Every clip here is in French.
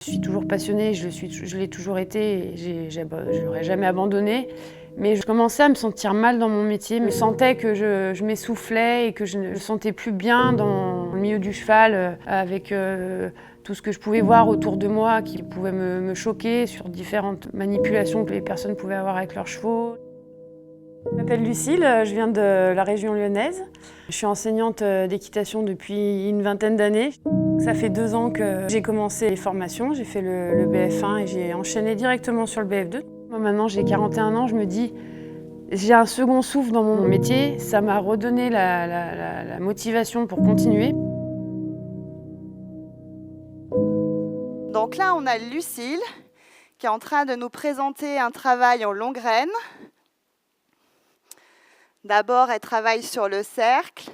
Je suis toujours passionnée, je l'ai toujours été, et je n'aurais jamais abandonné. Mais je commençais à me sentir mal dans mon métier. Je sentais que je m'essoufflais et que je ne me sentais plus bien dans le milieu du cheval, avec tout ce que je pouvais voir autour de moi qui pouvait me choquer sur différentes manipulations que les personnes pouvaient avoir avec leurs chevaux. Je m'appelle Lucille, je viens de la région lyonnaise. Je suis enseignante d'équitation depuis une vingtaine d'années. Ça fait 2 ans que j'ai commencé les formations, j'ai fait le BF1 et j'ai enchaîné directement sur le BF2. Moi maintenant j'ai 41 ans, je me dis, j'ai un second souffle dans mon métier, ça m'a redonné la motivation pour continuer. Donc là on a Lucille qui est en train de nous présenter un travail en longue reine. D'abord, elle travaille sur le cercle.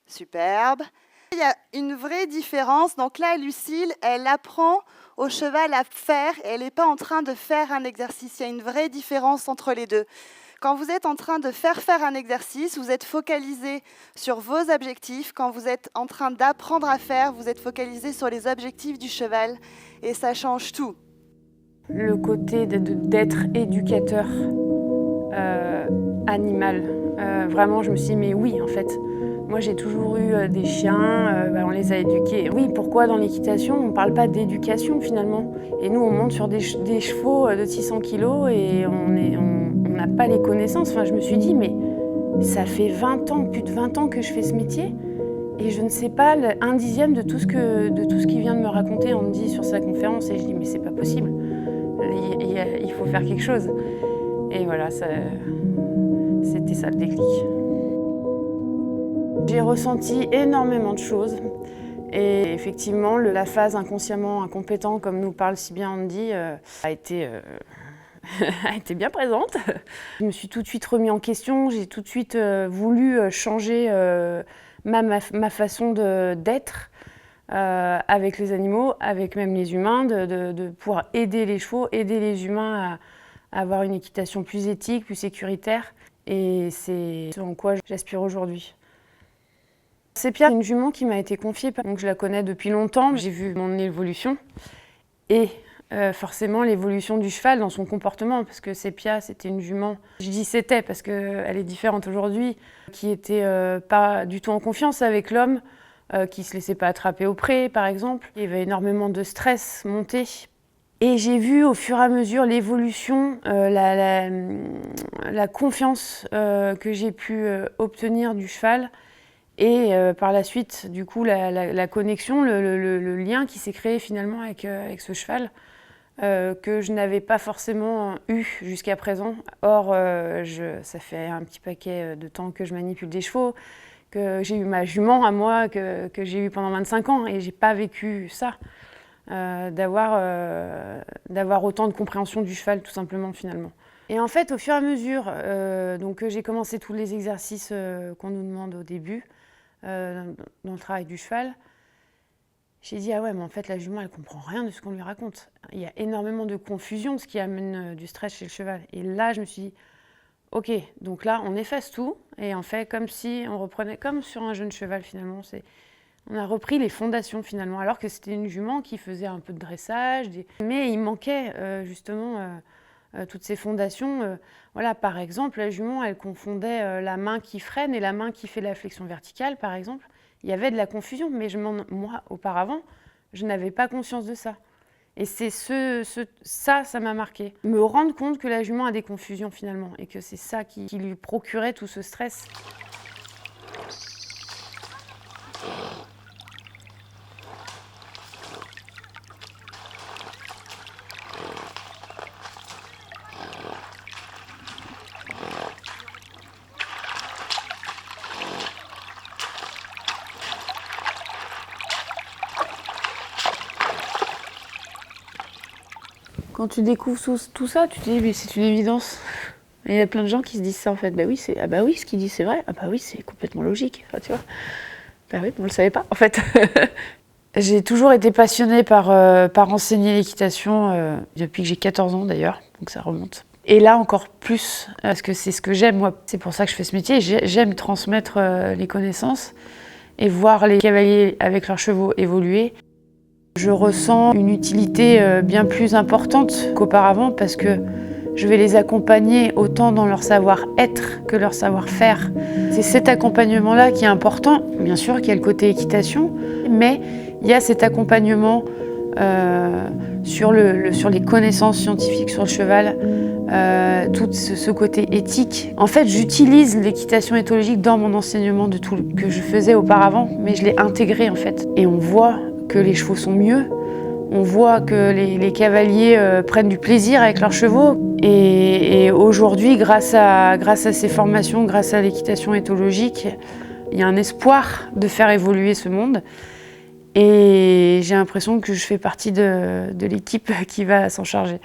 Superbe. Il y a une vraie différence. Donc là, Lucille, elle apprend au cheval à faire et elle n'est pas en train de faire un exercice. Il y a une vraie différence entre les deux. Quand vous êtes en train de faire un exercice, vous êtes focalisé sur vos objectifs. Quand vous êtes en train d'apprendre à faire, vous êtes focalisé sur les objectifs du cheval et ça change tout. Le côté d'être éducateur animal, vraiment je me suis dit mais oui en fait. Moi j'ai toujours eu des chiens, on les a éduqués. Oui, pourquoi dans l'équitation on ne parle pas d'éducation finalement? Et nous on monte sur des chevaux de 600 kg et on n'a pas les connaissances. Enfin je me suis dit mais ça fait 20 ans, plus de 20 ans que je fais ce métier et je ne sais pas un dixième de tout ce qu'il vient de me raconter, on me dit sur sa conférence et je dis mais c'est pas possible, il faut faire quelque chose. Et voilà, c'était ça le déclic. J'ai ressenti énormément de choses et effectivement la phase inconsciemment incompétent, comme nous parle si bien Andy, a été bien présente. Je me suis tout de suite remis en question, j'ai tout de suite voulu changer ma façon d'être avec les animaux, avec même les humains, de pouvoir aider les chevaux, aider les humains à avoir une équitation plus éthique, plus sécuritaire. Et c'est ce en quoi j'aspire aujourd'hui. Sepia, c'est une jument qui m'a été confiée, donc je la connais depuis longtemps. J'ai vu mon évolution et forcément l'évolution du cheval dans son comportement, parce que Sepia, c'était une jument, je dis c'était parce qu'elle est différente aujourd'hui, qui était pas du tout en confiance avec l'homme, qui ne se laissait pas attraper au pré, par exemple. Il y avait énormément de stress monté. Et j'ai vu au fur et à mesure l'évolution, la confiance que j'ai pu obtenir du cheval et par la suite, du coup, la connexion, le lien qui s'est créé finalement avec ce cheval que je n'avais pas forcément eu jusqu'à présent. Or, ça fait un petit paquet de temps que je manipule des chevaux, que j'ai eu ma jument à moi, que j'ai eue pendant 25 ans et j'ai pas vécu ça. D'avoir autant de compréhension du cheval tout simplement finalement. Et en fait au fur et à mesure donc j'ai commencé tous les exercices qu'on nous demande au début dans le travail du cheval, j'ai dit ah ouais mais en fait la jument elle comprend rien de ce qu'on lui raconte. Il y a énormément de confusion, ce qui amène du stress chez le cheval. Et là je me suis dit ok, donc là on efface tout et on fait comme si on reprenait comme sur un jeune cheval finalement. On a repris les fondations finalement, alors que c'était une jument qui faisait un peu de dressage, mais il manquait justement toutes ces fondations. Voilà, par exemple, la jument, elle confondait la main qui freine et la main qui fait la flexion verticale, par exemple. Il y avait de la confusion, mais moi, auparavant, je n'avais pas conscience de ça. Et c'est ça m'a marqué. Me rendre compte que la jument a des confusions finalement, et que c'est ça qui lui procurait tout ce stress. Quand tu découvres tout ça, tu te dis mais c'est une évidence. Et il y a plein de gens qui se disent ça en fait. Bah oui, ce qu'il dit c'est vrai. Ah bah oui, c'est complètement logique. Enfin, tu vois. Bah oui, on le savait pas en fait. J'ai toujours été passionnée par enseigner l'équitation depuis que j'ai 14 ans d'ailleurs, donc ça remonte. Et là encore plus, parce que c'est ce que j'aime moi. C'est pour ça que je fais ce métier. J'aime transmettre les connaissances et voir les cavaliers avec leurs chevaux évoluer. Je ressens une utilité bien plus importante qu'auparavant parce que je vais les accompagner autant dans leur savoir-être que leur savoir-faire. C'est cet accompagnement-là qui est important. Bien sûr qu'il y a le côté équitation, mais il y a cet accompagnement sur les connaissances scientifiques sur le cheval, tout ce côté éthique. En fait, j'utilise l'équitation éthologique dans mon enseignement de tout que je faisais auparavant, mais je l'ai intégré en fait. Et on voit que les chevaux sont mieux, on voit que les cavaliers prennent du plaisir avec leurs chevaux. Et aujourd'hui, grâce à ces formations, grâce à l'équitation éthologique, il y a un espoir de faire évoluer ce monde. Et j'ai l'impression que je fais partie de l'équipe qui va s'en charger.